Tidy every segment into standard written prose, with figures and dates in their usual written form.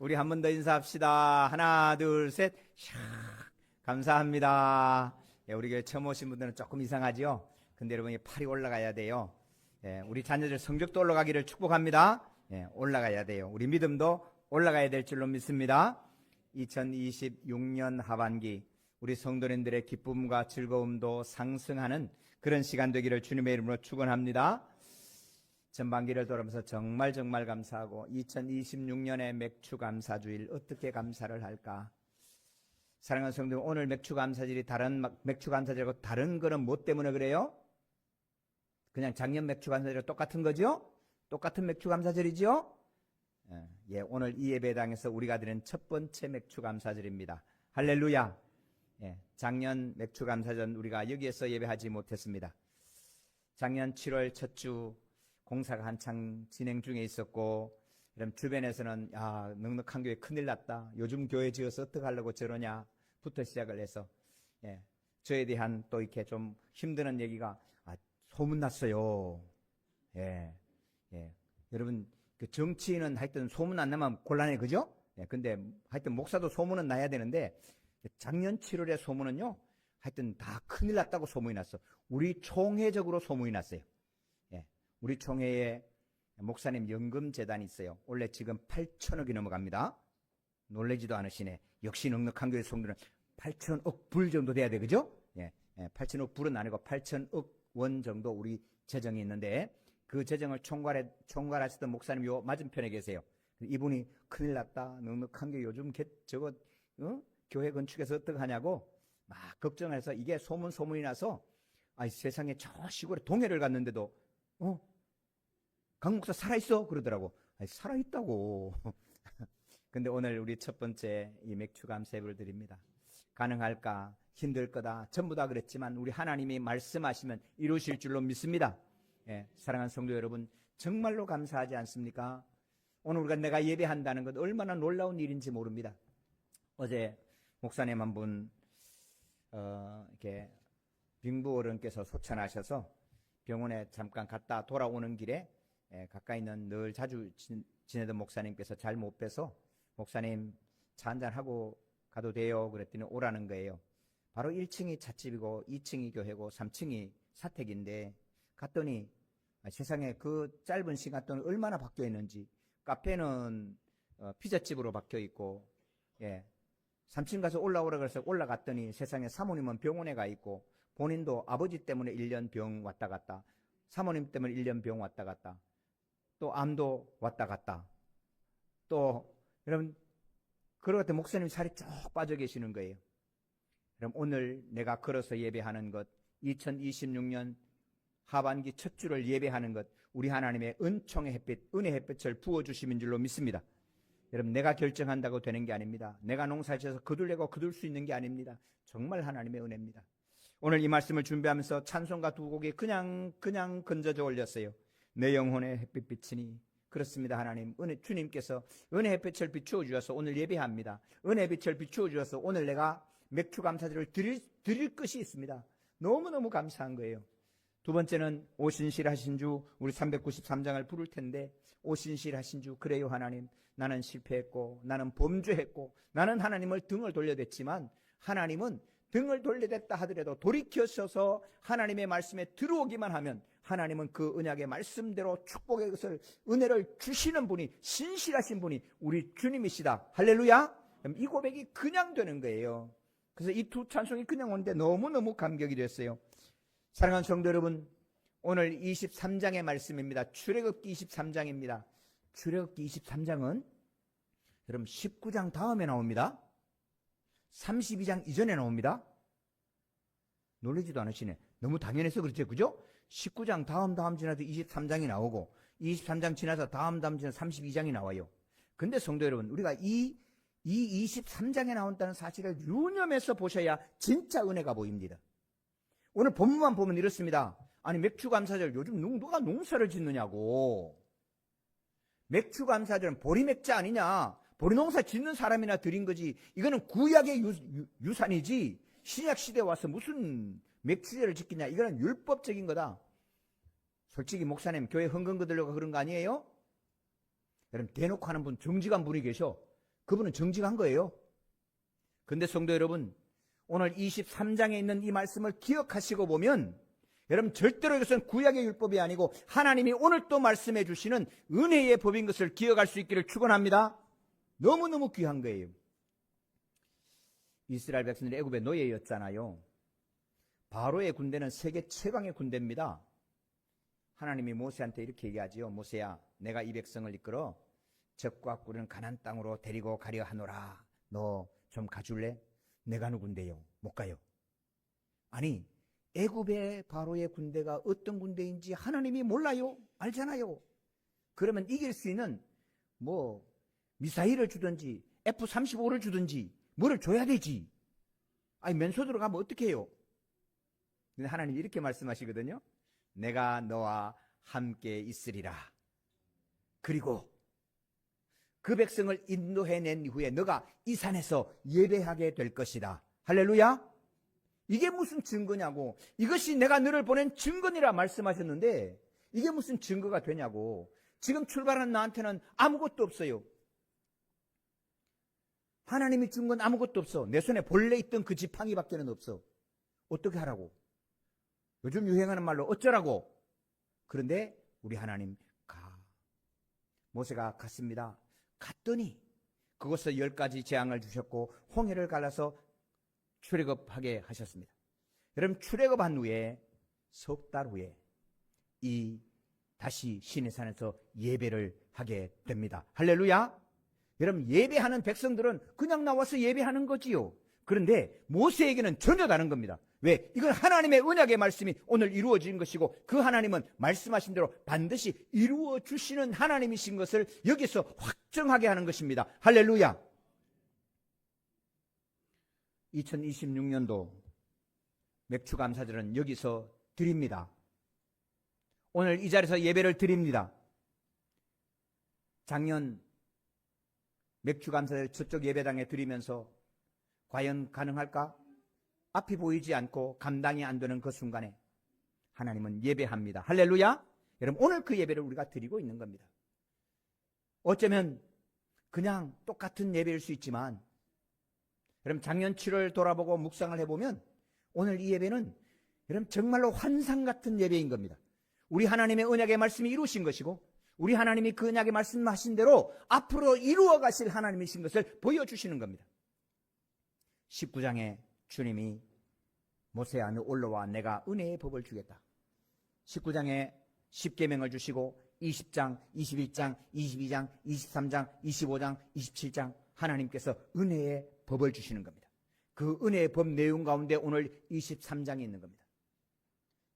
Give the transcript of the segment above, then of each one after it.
우리 한 번 더 인사합시다. 하나, 둘, 셋. 샥. 감사합니다. 예, 우리 교회 처음 오신 분들은 조금 이상하죠? 근데 여러분이 팔이 올라가야 돼요. 예, 우리 자녀들 성적도 올라가기를 축복합니다. 예, 올라가야 돼요. 우리 믿음도 올라가야 될 줄로 믿습니다. 2026년 하반기 우리 성도님들의 기쁨과 즐거움도 상승하는 그런 시간 되기를 주님의 이름으로 축원합니다. 전반기를 돌아보면서 정말 감사하고 2026년의 맥주 감사주일 어떻게 감사를 할까? 사랑하는 성도, 오늘 맥주 감사절이 다른 맥주 감사절하고 다른 거는 뭐 때문에 그래요? 그냥 작년 맥주 감사절이랑 똑같은 거죠? 똑같은 맥주 감사절이죠? 예, 오늘 이 예배당에서 우리가 드린 첫 번째 맥주 감사절입니다. 할렐루야. 예, 작년 맥주 감사절 우리가 여기에서 예배하지 못했습니다. 작년 7월 첫 주 공사가 한창 진행 중에 있었고, 그럼 주변에서는 야, 넉넉한 교회 큰일 났다. 요즘 교회 지어서 어떻게 하려고 저러냐부터 시작을 해서, 예, 저에 대한 또 이렇게 좀 힘드는 얘기가 소문 났어요. 예, 여러분 그 정치인은 하여튼 소문 안 나면 곤란해, 그죠? 예, 근데 하여튼 목사도 소문은 나야 되는데 작년 7월에 소문은요, 하여튼 다 큰일 났다고 소문이 났어. 우리 총회적으로 소문이 났어요. 우리 총회에 목사님 연금재단이 있어요. 원래 지금 8천억이 넘어갑니다. 놀라지도 않으시네. 역시 넉넉한 교회 성도는 8천억 불 정도 돼야 돼, 그죠? 예, 8천억 불은 아니고 8천억 원 정도 우리 재정이 있는데, 그 재정을 총괄하시던 목사님 요 맞은편에 계세요. 이분이 큰일 났다. 넉넉한 교회 요즘 교회 건축에서 어떻게 하냐고 막 걱정해서, 이게 소문이 나서 세상에 저 시골에 동해를 갔는데도 강 목사 살아있어? 그러더라고. 살아있다고. 근데 오늘 우리 첫 번째 이 맥주 감사 예배를 드립니다. 가능할까? 힘들 거다. 전부 다 그랬지만 우리 하나님이 말씀하시면 이루실 줄로 믿습니다. 예, 사랑하는 성도 여러분, 정말로 감사하지 않습니까? 오늘 내가 예배한다는 것 얼마나 놀라운 일인지 모릅니다. 어제 목사님 한 분 이렇게 빙부 어른께서 소천하셔서 병원에 잠깐 갔다 돌아오는 길에 가까이 있는 늘 자주 지내던 목사님께서 잘 못 빼서, 목사님 차 한잔하고 가도 돼요? 그랬더니 오라는 거예요. 바로 1층이 찻집이고 2층이 교회고 3층이 사택인데, 갔더니 세상에 그 짧은 시간 동안 얼마나 바뀌어 있는지. 카페는 피자집으로 바뀌어 있고, 3층 가서 올라오라 그래서 올라갔더니 세상에 사모님은 병원에 가 있고, 본인도 아버지 때문에 1년 병 왔다 갔다, 사모님 때문에 1년 병 왔다 갔다, 또 암도 왔다 갔다, 또 여러분 그러고 때 목사님 살이 쭉 빠져 계시는 거예요. 그럼 오늘 내가 걸어서 예배하는 것, 2026년 하반기 첫 주를 예배하는 것, 우리 하나님의 은총의 햇빛, 은혜 햇빛을 부어주심인 줄로 믿습니다. 여러분, 내가 결정한다고 되는 게 아닙니다. 내가 농사를 지어서 거둘려고 거둘 수 있는 게 아닙니다. 정말 하나님의 은혜입니다. 오늘 이 말씀을 준비하면서 찬송가 두 곡이 그냥 건져져 올렸어요. 내 영혼의 햇빛 비치니. 그렇습니다. 하나님, 주님께서 은혜 햇빛을 비추어 주셔서 오늘 예배합니다. 은혜 빛을 비추어 주셔서 오늘 내가 맥주 감사절을 드릴 것이 있습니다. 너무너무 감사한 거예요. 두 번째는 오신실 하신 주, 우리 393장을 부를 텐데, 오신실 하신 주, 그래요 하나님, 나는 실패했고 나는 범죄했고 나는 하나님을 등을 돌려댔지만, 하나님은 등을 돌려댔다 하더라도 돌이켜서서 하나님의 말씀에 들어오기만 하면 하나님은 그 언약의 말씀대로 축복의 것을, 은혜를 주시는 분이, 신실하신 분이 우리 주님이시다. 할렐루야. 이 고백이 그냥 되는 거예요. 그래서 이 두 찬송이 그냥 오는데 너무너무 감격이 됐어요. 사랑하는 성도 여러분, 오늘 23장의 말씀입니다. 출애굽기 23장입니다. 출애굽기 23장은 여러분 19장 다음에 나옵니다. 32장 이전에 나옵니다. 놀라지도 않으시네. 너무 당연해서 그렇죠, 그죠? 19장 다음 지나서 23장이 나오고, 23장 지나서 다음 지나서 32장이 나와요. 근데 성도 여러분, 우리가 이 23장에 나온다는 사실을 유념해서 보셔야 진짜 은혜가 보입니다. 오늘 본문만 보면 이렇습니다. 아니, 맥주 감사절 요즘 누가 농사를 짓느냐고. 맥주 감사절은 보리맥주 아니냐, 보리농사 짓는 사람이나 드린 거지, 이거는 구약의 유산이지 신약 시대에 와서 무슨 맥주제를 지키냐, 이거는 율법적인 거다. 솔직히 목사님 교회 흥금 거들려고 그런 거 아니에요? 여러분, 대놓고 하는 분, 정직한 분이 계셔. 그분은 정직한 거예요. 근데 성도 여러분, 오늘 23장에 있는 이 말씀을 기억하시고 보면 여러분 절대로 이것은 구약의 율법이 아니고 하나님이 오늘 또 말씀해 주시는 은혜의 법인 것을 기억할 수 있기를 축원합니다. 너무너무 귀한 거예요. 이스라엘 백성들이 애굽의 노예였잖아요. 바로의 군대는 세계 최강의 군대입니다. 하나님이 모세한테 이렇게 얘기하지요. 모세야, 내가 이 백성을 이끌어 적과 꿀은 가나안 땅으로 데리고 가려 하노라. 너 좀 가줄래? 내가 누군데요? 못 가요. 아니, 애굽의 바로의 군대가 어떤 군대인지 하나님이 몰라요? 알잖아요. 그러면 이길 수 있는 미사일을 주든지 F-35를 주든지 뭐를 줘야 되지. 아니, 맨손 들어가면 어떻게 해요? 근데 하나님이 이렇게 말씀하시거든요. 내가 너와 함께 있으리라. 그리고 그 백성을 인도해낸 이후에 너가 이 산에서 예배하게 될 것이다. 할렐루야. 이게 무슨 증거냐고. 이것이 내가 너를 보낸 증거니라 말씀하셨는데 이게 무슨 증거가 되냐고. 지금 출발한 나한테는 아무것도 없어요. 하나님이 준 건 아무것도 없어. 내 손에 본래 있던 그 지팡이밖에는 없어. 어떻게 하라고? 요즘 유행하는 말로 어쩌라고? 그런데 우리 하나님 가. 모세가 갔습니다. 갔더니 그곳에 10가지 재앙을 주셨고 홍해를 갈라서 출애굽하게 하셨습니다. 여러분, 출애굽한 후에 석 달 후에 다시 시내산에서 예배를 하게 됩니다. 할렐루야. 여러분, 예배하는 백성들은 그냥 나와서 예배하는 거지요. 그런데 모세에게는 전혀 다른 겁니다. 왜? 이건 하나님의 언약의 말씀이 오늘 이루어진 것이고 그 하나님은 말씀하신 대로 반드시 이루어 주시는 하나님이신 것을 여기서 확정하게 하는 것입니다. 할렐루야. 2026년도 맥주감사절은 여기서 드립니다. 오늘 이 자리에서 예배를 드립니다. 작년 맥주감사절 저쪽 예배당에 드리면서 과연 가능할까? 앞이 보이지 않고 감당이 안 되는 그 순간에 하나님은 예배합니다. 할렐루야. 여러분, 오늘 그 예배를 우리가 드리고 있는 겁니다. 어쩌면 그냥 똑같은 예배일 수 있지만 여러분, 작년 7월 돌아보고 묵상을 해보면 오늘 이 예배는 여러분 정말로 환상 같은 예배인 겁니다. 우리 하나님의 언약의 말씀이 이루신 것이고 우리 하나님이 그 언약의 말씀하신 대로 앞으로 이루어 가실 하나님이신 것을 보여주시는 겁니다. 19장에 주님이 모세야, 너 올라와, 내가 은혜의 법을 주겠다. 19장에 10계명을 주시고 20장, 21장, 22장, 23장, 25장, 27장 하나님께서 은혜의 법을 주시는 겁니다. 그 은혜의 법 내용 가운데 오늘 23장이 있는 겁니다.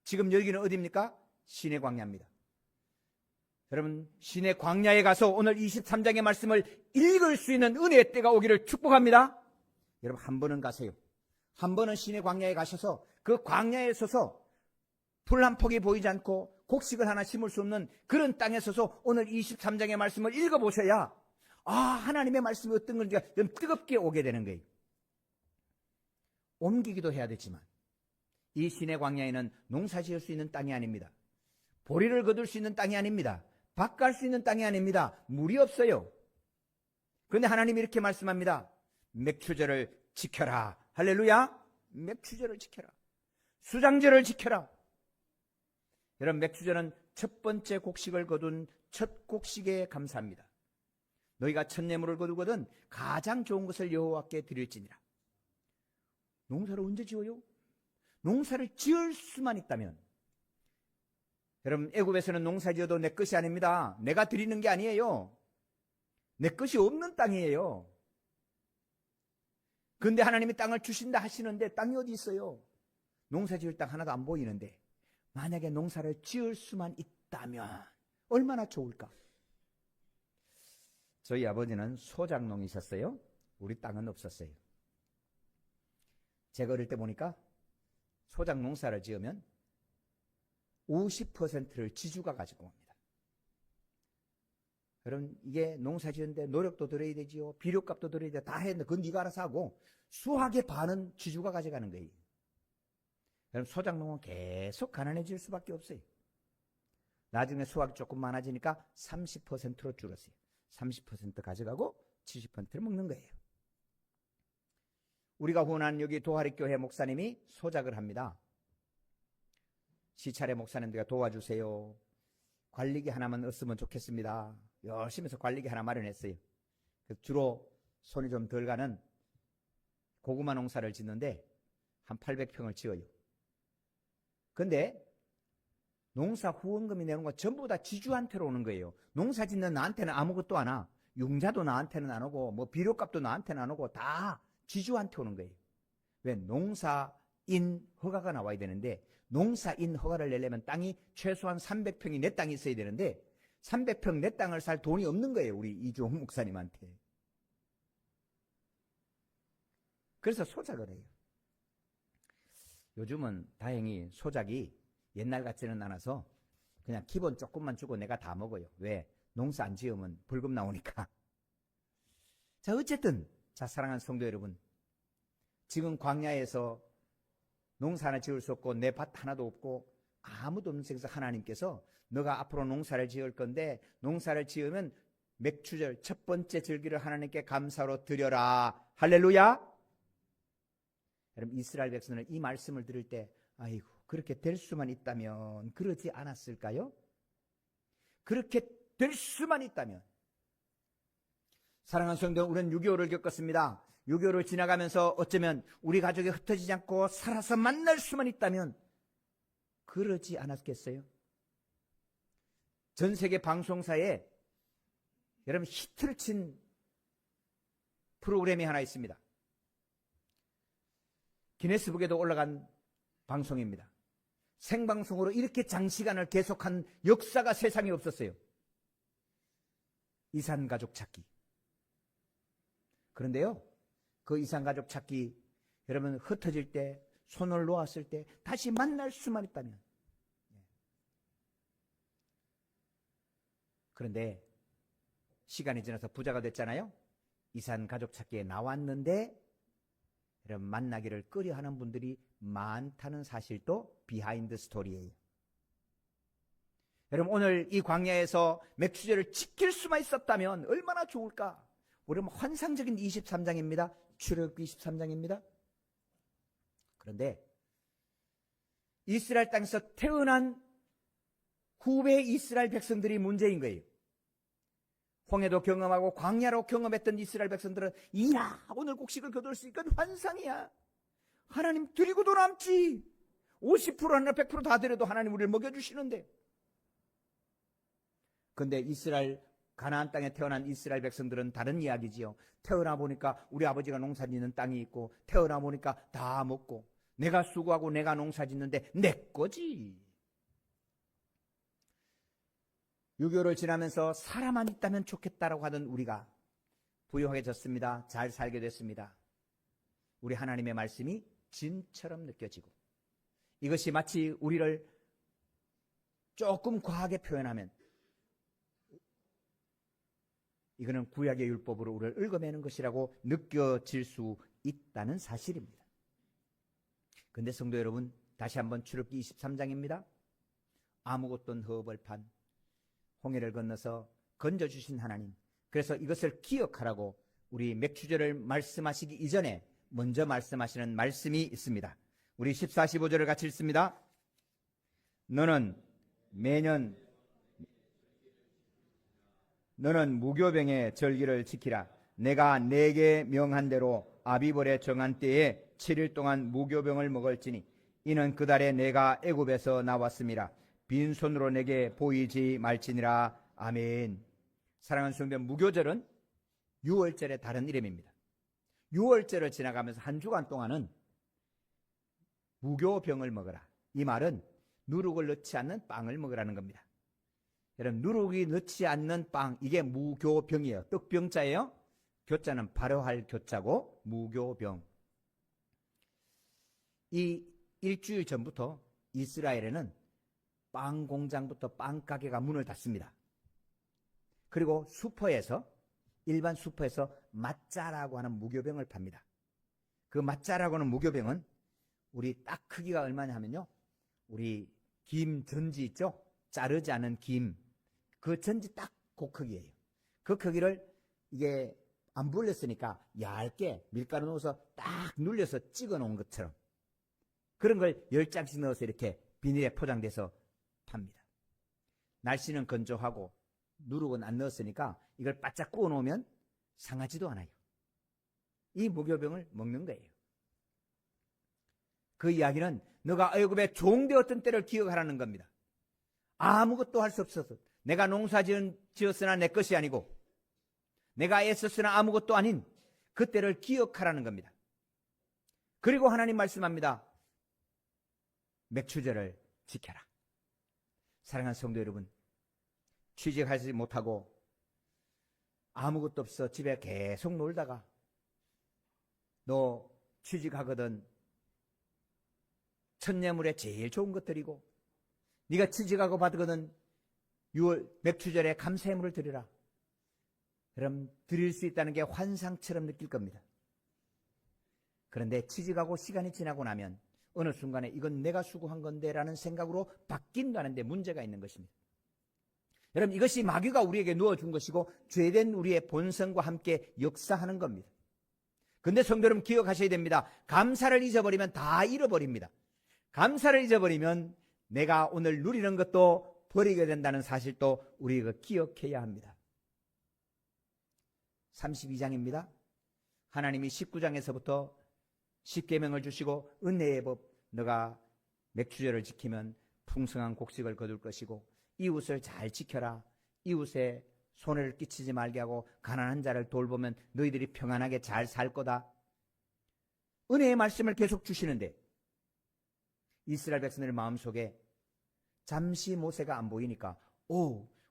지금 여기는 어디입니까? 시내 광야입니다. 여러분, 시내 광야에 가서 오늘 23장의 말씀을 읽을 수 있는 은혜의 때가 오기를 축복합니다. 여러분, 한 번은 가세요. 한 번은 시내 광야에 가셔서 그 광야에 서서 풀 한 폭이 보이지 않고 곡식을 하나 심을 수 없는 그런 땅에 서서 오늘 23장의 말씀을 읽어보셔야 하나님의 말씀이 어떤 건지 좀 뜨겁게 오게 되는 거예요. 옮기기도 해야 되지만 이 시내 광야에는 농사 지을 수 있는 땅이 아닙니다. 보리를 거둘 수 있는 땅이 아닙니다. 밭 갈 수 있는 땅이 아닙니다. 물이 없어요. 그런데 하나님이 이렇게 말씀합니다. 맥추절을 지켜라. 할렐루야. 맥추절을 지켜라. 수장절을 지켜라. 여러분, 맥추절은 첫 번째 곡식을 거둔 첫 곡식에 감사합니다. 너희가 첫 예물을 거두거든 가장 좋은 것을 여호와께 드릴지니라. 농사를 언제 지어요? 농사를 지을 수만 있다면. 여러분, 애굽에서는 농사 지어도 내 것이 아닙니다. 내가 드리는 게 아니에요. 내 것이 없는 땅이에요. 그런데 하나님이 땅을 주신다 하시는데 땅이 어디 있어요? 농사 지을 땅 하나도 안 보이는데 만약에 농사를 지을 수만 있다면 얼마나 좋을까? 저희 아버지는 소작농이셨어요. 우리 땅은 없었어요. 제가 어릴 때 보니까 소작농사를 지으면 50%를 지주가 가지고 옵니다. 여러분, 이게 농사 지는데 노력도 들어야 되지요. 비료값도 들어야 돼. 다 했는데 그건 네가 알아서 하고 수확의 반은 지주가 가져가는 거예요. 여러분, 소작농은 계속 가난해질 수밖에 없어요. 나중에 수확이 조금 많아지니까 30%로 줄었어요. 30% 가져가고 70%를 먹는 거예요. 우리가 후원하는 여기 도화리교회 목사님이 소작을 합니다. 시찰의 목사님들과 도와주세요. 관리기 하나만 얻으면 좋겠습니다. 열심히 해서 관리기 하나 마련했어요. 주로 손이 좀 덜 가는 고구마 농사를 짓는데 한 800평을 지어요. 근데 농사 후원금이 내는 거 전부 다 지주한테로 오는 거예요. 농사 짓는 나한테는 아무것도 안 와. 융자도 나한테는 안 오고 뭐 비료값도 나한테는 안 오고 다 지주한테 오는 거예요. 왜? 농사인 허가가 나와야 되는데 농사인 허가를 내려면 땅이 최소한 300평이 내 땅이 있어야 되는데 300평 내 땅을 살 돈이 없는 거예요. 우리 이주홍 목사님한테. 그래서 소작을 해요. 요즘은 다행히 소작이 옛날 같지는 않아서 그냥 기본 조금만 주고 내가 다 먹어요. 왜? 농사 안 지으면 벌금 나오니까. 자, 어쨌든 자, 사랑하는 성도 여러분, 지금 광야에서 농사 하나 지을 수 없고 내 밭 하나도 없고 아무도 없는 곳에서 하나님께서 너가 앞으로 농사를 지을 건데 농사를 지으면 맥추절 첫 번째 절기를 하나님께 감사로 드려라. 할렐루야. 여러분, 이스라엘 백성들은 이 말씀을 들을 때 아이고 그렇게 될 수만 있다면 그러지 않았을까요? 그렇게 될 수만 있다면. 사랑하는 성도, 우리는 6.25를 겪었습니다. 6.25를 지나가면서 어쩌면 우리 가족이 흩어지지 않고 살아서 만날 수만 있다면 그러지 않았겠어요? 전 세계 방송사에 여러분 히트를 친 프로그램이 하나 있습니다. 기네스북에도 올라간 방송입니다. 생방송으로 이렇게 장시간을 계속한 역사가 세상에 없었어요. 이산가족 찾기. 그런데요, 그 이산가족 찾기, 여러분 흩어질 때, 손을 놓았을 때 다시 만날 수만 있다면. 그런데 시간이 지나서 부자가 됐잖아요. 이산가족 찾기에 나왔는데 여러분 만나기를 꺼려하는 분들이 많다는 사실도 비하인드 스토리예요. 여러분 오늘 이 광야에서 맥추절을 지킬 수만 있었다면 얼마나 좋을까? 우리는 환상적인 23장입니다. 출애굽기 23장입니다. 그런데 이스라엘 땅에서 태어난 후배 이스라엘 백성들이 문제인 거예요. 홍해도 경험하고 광야로 경험했던 이스라엘 백성들은 이야 오늘 곡식을 거둘 수 있건 환상이야. 하나님 드리고도 남지. 50%나 100% 다 드려도 하나님 우리를 먹여주시는데. 그런데 이스라엘 가나안 땅에 태어난 이스라엘 백성들은 다른 이야기지요. 태어나 보니까 우리 아버지가 농사 짓는 땅이 있고 태어나 보니까 다 먹고 내가 수고하고 내가 농사 짓는데 내 거지. 6.25를 지나면서 살아만 있다면 좋겠다라고 하던 우리가 부유하게졌습니다. 잘 살게 됐습니다. 우리 하나님의 말씀이 진처럼 느껴지고 이것이 마치 우리를 조금 과하게 표현하면 이거는 구약의 율법으로 우리를 얽어매는 것이라고 느껴질 수 있다는 사실입니다. 그런데 성도 여러분, 다시 한번 출애굽기 23장입니다. 아무것도 없는 허벌판 홍해를 건너서 건져주신 하나님, 그래서 이것을 기억하라고 우리 맥추절을 말씀하시기 이전에 먼저 말씀하시는 말씀이 있습니다. 우리 14, 15절을 같이 읽습니다. 너는 무교병의 절기를 지키라. 내가 내게 명한 대로 아비벌의 정한 때에 7일 동안 무교병을 먹을지니 이는 그달에 내가 애굽에서 나왔음이라. 빈손으로 내게 보이지 말지니라. 아멘. 사랑하는 성도, 무교절은 6월절의 다른 이름입니다. 6월절을 지나가면서 한 주간 동안은 무교병을 먹어라. 이 말은 누룩을 넣지 않는 빵을 먹으라는 겁니다. 여러분, 누룩이 넣지 않는 빵, 이게 무교병이에요. 떡병자예요. 교자는 발효할 교자고 무교병. 이 일주일 전부터 이스라엘에는 빵 공장부터 빵 가게가 문을 닫습니다. 그리고 일반 슈퍼에서 맛자라고 하는 무교병을 팝니다. 그 맛자라고 하는 무교병은 우리 딱 크기가 얼마냐 하면요, 우리 김 전지 있죠? 자르지 않은 김, 그 전지 딱 그 크기예요. 그 크기를 이게 안 불렸으니까 얇게 밀가루 넣어서 딱 눌려서 찍어 놓은 것처럼 그런 걸 10장씩 넣어서 이렇게 비닐에 포장돼서 팝니다. 날씨는 건조하고 누룩은 안 넣었으니까 이걸 바짝 구워 놓으면 상하지도 않아요. 이 무교병을 먹는 거예요. 그 이야기는 너가 애굽에 종되었던 때를 기억하라는 겁니다. 아무것도 할 수 없어서 내가 농사 지었으나 내 것이 아니고 내가 애썼으나 아무것도 아닌 그때를 기억하라는 겁니다. 그리고 하나님 말씀합니다. 맥추절을 지켜라. 사랑하는 성도 여러분, 취직하지 못하고 아무것도 없어 집에 계속 놀다가 너 취직하거든 천년물에 제일 좋은 것들이고 네가 취직하고 받거든 6월 맥추절에 감사해물을 드리라. 그럼 드릴 수 있다는 게 환상처럼 느낄 겁니다. 그런데 취직하고 시간이 지나고 나면 어느 순간에 이건 내가 수고한 건데 라는 생각으로 바뀐다는 데 문제가 있는 것입니다. 여러분, 이것이 마귀가 우리에게 누워준 것이고 죄된 우리의 본성과 함께 역사하는 겁니다. 근데 성도 여러분, 기억하셔야 됩니다. 감사를 잊어버리면 다 잃어버립니다. 감사를 잊어버리면 내가 오늘 누리는 것도 버리게 된다는 사실도 우리가 기억해야 합니다. 32장입니다. 하나님이 19장에서부터 십계명을 주시고 은혜의 법, 너가 맥추절을 지키면 풍성한 곡식을 거둘 것이고 이웃을 잘 지켜라. 이웃에 손해를 끼치지 말게 하고 가난한 자를 돌보면 너희들이 평안하게 잘 살 거다. 은혜의 말씀을 계속 주시는데 이스라엘 백성들 마음속에 잠시 모세가 안 보이니까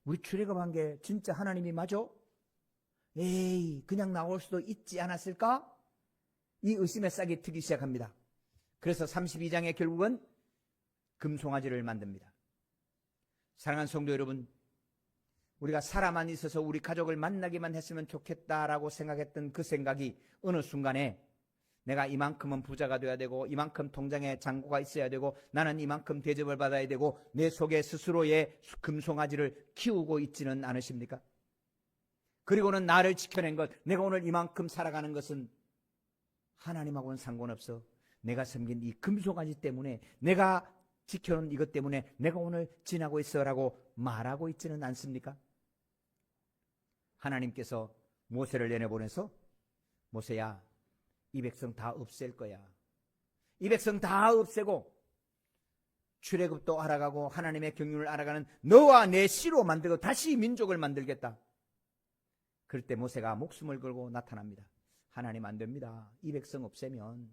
우리 출애굽한 게 진짜 하나님이 맞아? 에이, 그냥 나올 수도 있지 않았을까? 이 의심의 싹이 트기 시작합니다. 그래서 32장에 결국은 금송아지를 만듭니다. 사랑하는 성도 여러분, 우리가 살아만 있어서 우리 가족을 만나기만 했으면 좋겠다라고 생각했던 그 생각이 어느 순간에 내가 이만큼은 부자가 돼야 되고 이만큼 통장에 잔고가 있어야 되고 나는 이만큼 대접을 받아야 되고 내 속에 스스로의 금송아지를 키우고 있지는 않으십니까? 그리고는 나를 지켜낸 것, 내가 오늘 이만큼 살아가는 것은 하나님하고는 상관없어. 내가 섬긴 이 금송아지 때문에, 내가 지켜놓은 이것 때문에 내가 오늘 지나고 있어라고 말하고 있지는 않습니까? 하나님께서 모세를 내내보내서 모세야, 이 백성 다 없앨 거야. 이 백성 다 없애고 출애굽도 알아가고 하나님의 경륜을 알아가는 너와 내 씨로 만들고 다시 민족을 만들겠다. 그럴 때 모세가 목숨을 걸고 나타납니다. 하나님 안 됩니다. 이 백성 없애면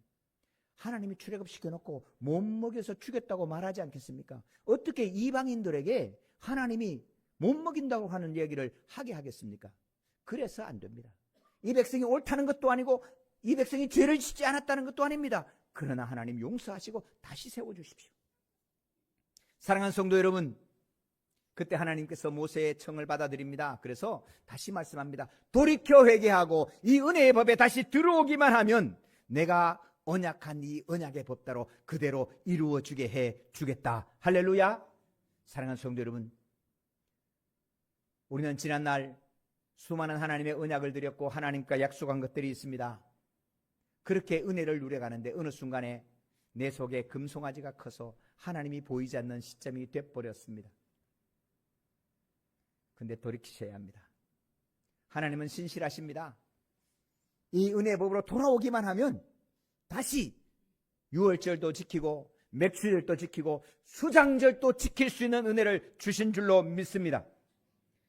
하나님이 출애굽시켜놓고 못 먹여서 죽였다고 말하지 않겠습니까? 어떻게 이방인들에게 하나님이 못 먹인다고 하는 얘기를 하게 하겠습니까? 그래서 안 됩니다. 이 백성이 옳다는 것도 아니고 이 백성이 죄를 짓지 않았다는 것도 아닙니다. 그러나 하나님 용서하시고 다시 세워주십시오. 사랑하는 성도 여러분, 그때 하나님께서 모세의 청을 받아들입니다. 그래서 다시 말씀합니다. 돌이켜 회개하고 이 은혜의 법에 다시 들어오기만 하면 내가 언약한 이 언약의 법대로 그대로 이루어주게 해주겠다. 할렐루야. 사랑하는 성도 여러분, 우리는 지난날 수많은 하나님의 언약을 드렸고 하나님과 약속한 것들이 있습니다. 그렇게 은혜를 누려가는데 어느 순간에 내 속에 금송아지가 커서 하나님이 보이지 않는 시점이 돼버렸습니다. 근데 돌이키셔야 합니다. 하나님은 신실하십니다. 이 은혜의 법으로 돌아오기만 하면 다시 유월절도 지키고 맥주절도 지키고 수장절도 지킬 수 있는 은혜를 주신 줄로 믿습니다.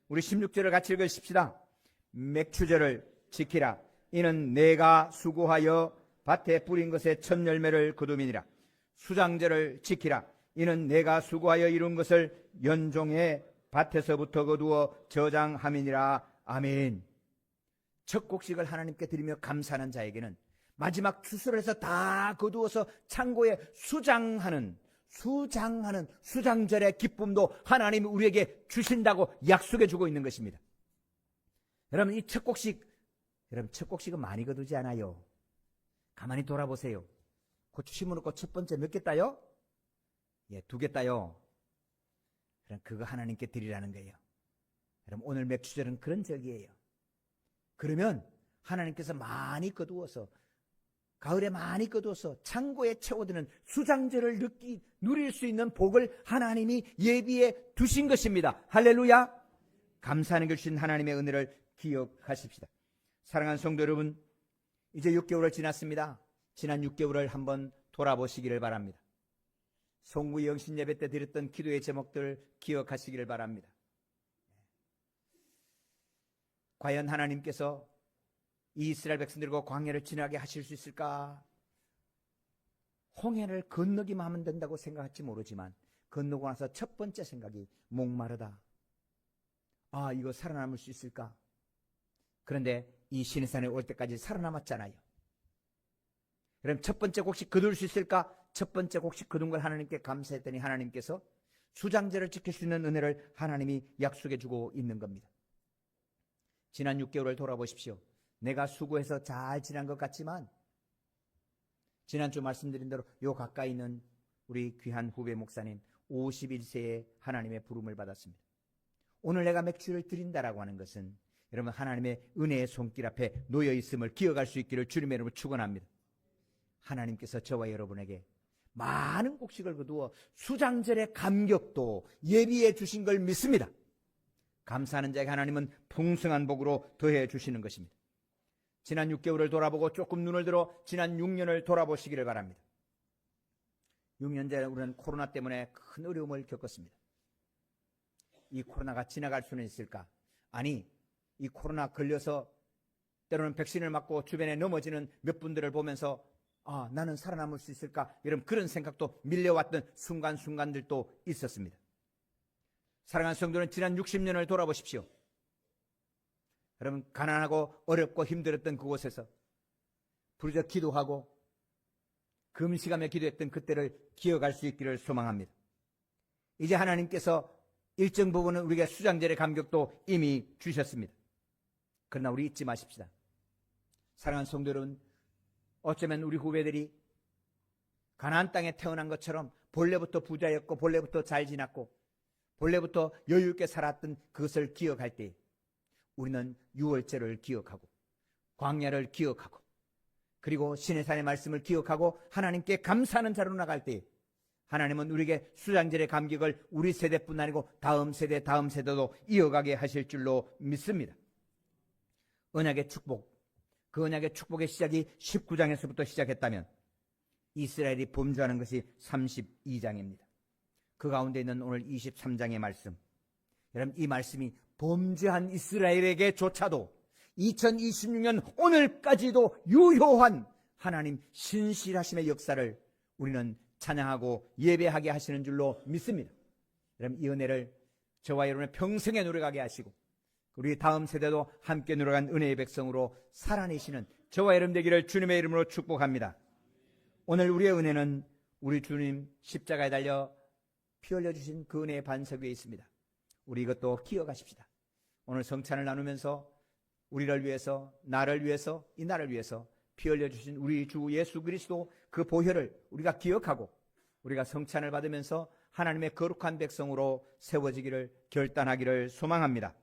우리 16절을 같이 읽으십시다. 맥주절을 지키라. 이는 내가 수고하여 밭에 뿌린 것의 첫 열매를 거둠이니라. 수장절을 지키라. 이는 내가 수고하여 이룬 것을 연종의 밭에서부터 거두어 저장함이니라. 아멘. 첫 곡식을 하나님께 드리며 감사하는 자에게는 마지막 추수를 해서 다 거두어서 창고에 수장하는 수장절의 기쁨도 하나님이 우리에게 주신다고 약속해 주고 있는 것입니다. 여러분, 이 첫 곡식, 여러분 첫 곡식은 많이 거두지 않아요. 가만히 돌아보세요. 고추 심어놓고 첫 번째 몇 개 따요? 2개 따요. 그럼 그거 하나님께 드리라는 거예요. 여러분, 오늘 맥주절은 그런 절기예요. 그러면 하나님께서 많이 거두어서 가을에 많이 거두어서 창고에 채워드는 수장제를 누릴 수 있는 복을 하나님이 예비해 두신 것입니다. 할렐루야. 감사하는 걸 주신 하나님의 은혜를 기억하십시다. 사랑하는 성도 여러분, 이제 6개월을 지났습니다. 지난 6개월을 한번 돌아보시기를 바랍니다. 송구 영신 예배 때 드렸던 기도의 제목들 기억하시기를 바랍니다. 과연 하나님께서 이 이스라엘 백성들과 광야를 지나게 하실 수 있을까? 홍해를 건너기만 하면 된다고 생각할지 모르지만 건너고 나서 첫 번째 생각이 목마르다. 아, 이거 살아남을 수 있을까? 그런데 이 시내산에 올 때까지 살아남았잖아요. 그럼 첫 번째 곡식 거둘 수 있을까? 첫 번째 곡식 거둔 걸 하나님께 감사했더니 하나님께서 수장제를 지킬 수 있는 은혜를 하나님이 약속해 주고 있는 겁니다. 지난 6개월을 돌아보십시오. 내가 수고해서 잘 지난 것 같지만 지난주 말씀드린 대로 요 가까이 있는 우리 귀한 후배 목사님 51세에 하나님의 부름을 받았습니다. 오늘 내가 맥주를 드린다라고 하는 것은 여러분 하나님의 은혜의 손길 앞에 놓여 있음을 기억할 수 있기를 주님의 이름으로 축원합니다. 하나님께서 저와 여러분에게 많은 곡식을 거두어 수장절의 감격도 예비해 주신 걸 믿습니다. 감사하는 자에게 하나님은 풍성한 복으로 더해 주시는 것입니다. 지난 6개월을 돌아보고 조금 눈을 들어 지난 6년을 돌아보시기를 바랍니다. 6년 전에 우리는 코로나 때문에 큰 어려움을 겪었습니다. 이 코로나가 지나갈 수는 있을까? 아니, 이 코로나 걸려서 때로는 백신을 맞고 주변에 넘어지는 몇 분들을 보면서 아, 나는 살아남을 수 있을까? 여러분 그런 생각도 밀려왔던 순간순간들도 있었습니다. 사랑하는 성도는 지난 60년을 돌아보십시오. 여러분 가난하고 어렵고 힘들었던 그곳에서 부르짖어 기도하고 금식하며 기도했던 그때를 기억할 수 있기를 소망합니다. 이제 하나님께서 일정 부분은 우리가 수장절의 감격도 이미 주셨습니다. 그러나 우리 잊지 마십시다. 사랑하는 성도 여러분, 어쩌면 우리 후배들이 가나안 땅에 태어난 것처럼 본래부터 부자였고 본래부터 잘 지났고 본래부터 여유 있게 살았던 그것을 기억할 때 우리는 유월절을 기억하고 광야를 기억하고 그리고 시내산의 말씀을 기억하고 하나님께 감사하는 자로 나갈 때 하나님은 우리에게 수장절의 감격을 우리 세대뿐 아니고 다음 세대도 이어가게 하실 줄로 믿습니다. 언약의 축복, 그 언약의 축복의 시작이 19장에서부터 시작했다면 이스라엘이 범죄하는 것이 32장입니다. 그 가운데 있는 오늘 23장의 말씀, 여러분 이 말씀이 범죄한 이스라엘에게조차도 2026년 오늘까지도 유효한 하나님 신실하심의 역사를 우리는 찬양하고 예배하게 하시는 줄로 믿습니다. 여러분 이 은혜를 저와 여러분의 평생에 누려가게 하시고 우리 다음 세대도 함께 누려간 은혜의 백성으로 살아내시는 저와 여러분 되기를 주님의 이름으로 축복합니다. 오늘 우리의 은혜는 우리 주님 십자가에 달려 피 흘려주신 그 은혜의 반석 위에 있습니다. 우리 이것도 기억하십시다. 오늘 성찬을 나누면서 우리를 위해서, 나를 위해서, 이 나라를 위해서 피 흘려주신 우리 주 예수 그리스도 그 보혈을 우리가 기억하고 우리가 성찬을 받으면서 하나님의 거룩한 백성으로 세워지기를 결단하기를 소망합니다.